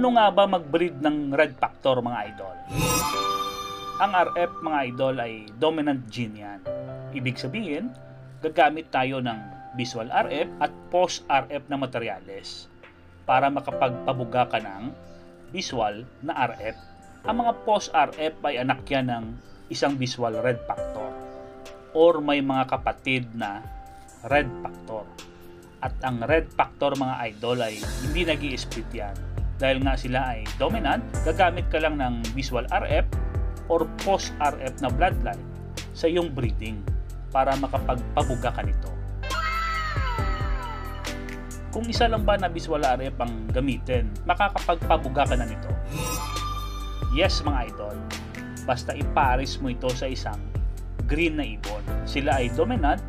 Paano nga ba mag-breed ng red factor mga idol? Ang RF mga idol ay dominant gene yan. Ibig sabihin, gagamit tayo ng visual RF at post RF na materyales para makapagpabuga ka ng visual na RF. Ang mga post RF ay anak yan ng isang visual red factor or may mga kapatid na red factor. At ang red factor mga idol ay hindi nag-i-split yan. Dahil nga sila ay dominant, gagamit ka lang ng visual RF or post RF na bloodline sa iyong breeding para makapagpabuga ka nito. Kung isa lang ba na visual RF ang gamitin, makakapagpabuga ka na nito? Yes mga idol, basta ipares mo ito sa isang green na ibon. Sila ay dominant,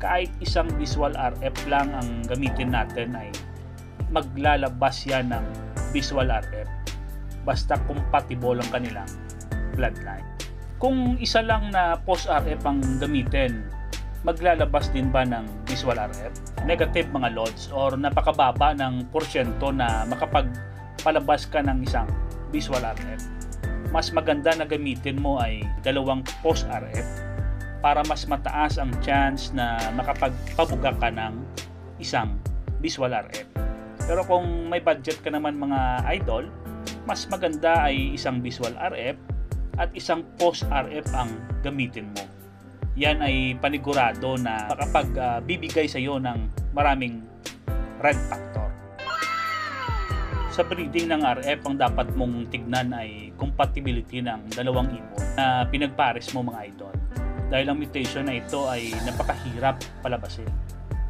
kahit isang visual RF lang ang gamitin natin ay maglalabas yan ng visual RF. Basta compatible ang kanilang bloodline. Kung isa lang na post RF ang gamitin, maglalabas din ba ng visual RF? Negative mga lods or napakababa ng porsyento na makapagpalabas ka ng isang visual RF. Mas maganda na gamitin mo ay dalawang post RF para mas mataas ang chance na makapagpabuga ka ng isang visual RF. Pero kung may budget ka naman mga idol, mas maganda ay isang visual RF at isang post RF ang gamitin mo. Yan ay panigurado na makapagbibigay sa iyo ng maraming red factor. Sa breeding ng RF, ang dapat mong tignan ay compatibility ng dalawang ibon na pinagpares mo mga idol. Dahil ang mutation na ito ay napakahirap palabasin.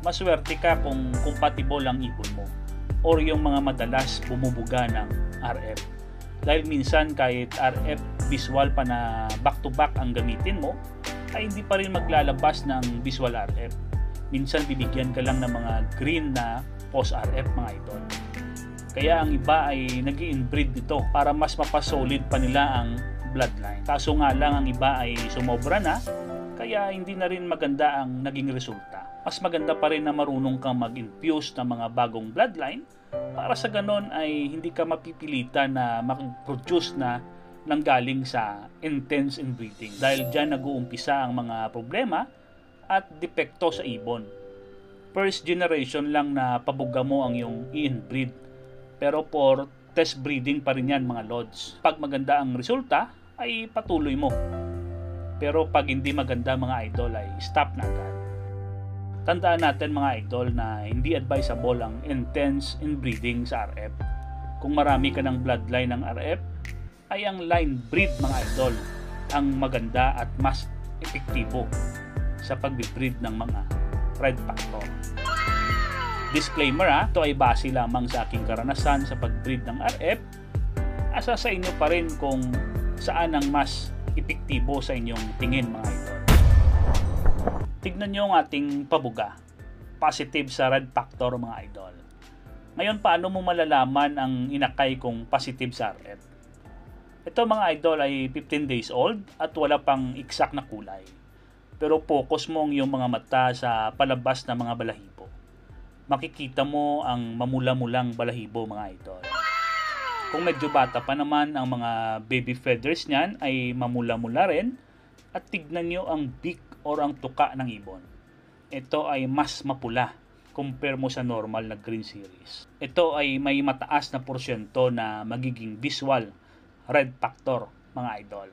Maswerte ka kung compatible ang ibon mo or yung mga madalas bumubuga ng RF. Dahil minsan kahit RF visual pa na back-to-back ang gamitin mo, ay hindi pa rin maglalabas ng visual RF. Minsan bibigyan ka lang ng mga green na post RF mga idol. Kaya ang iba ay nag-i-inbreed dito para mas mapasolid pa nila ang bloodline. Kaso nga lang ang iba ay sumobra na, kaya hindi na rin maganda ang naging resulta. Mas maganda pa rin na marunong kang mag-infuse ng mga bagong bloodline para sa ganon ay hindi ka mapipilitan na mag-produce na nanggaling sa intense inbreeding. Dahil dyan nag-uumpisa ang mga problema at depekto sa ibon. First generation lang na pabuga mo ang iyong i-inbreed. Pero for test breeding pa rin yan mga lods. Pag maganda ang resulta, ay patuloy mo. Pero pag hindi maganda mga idol ay stop na agad. Tandaan natin mga idol na hindi advisable ang intense inbreeding sa RF. Kung marami ka ng bloodline ng RF, ay ang line breed mga idol ang maganda at mas epektibo sa pagbibreed ng mga red factor. Disclaimer ito ay base lamang sa aking karanasan sa pagbreed ng RF. Asa sa inyo pa rin kung saan ang mas epektibo sa inyong tingin mga idol. Tignan nyo ang ating pabuga. Positive sa red factor mga idol. Ngayon paano mo malalaman ang inakay kung positive sa RF? Ito mga idol ay 15 days old at wala pang exact na kulay. Pero focus mo ang iyong mga mata sa palabas na mga balahibo. Makikita mo ang mamula-mulang balahibo mga idol. Kung medyo bata pa naman ang mga baby feathers niyan ay mamula-mula rin at tignan nyo ang beak or ang tuka ng ibon. Ito ay mas mapula compare mo sa normal na green series. Ito ay may mataas na porsyento na magiging visual red factor mga idol.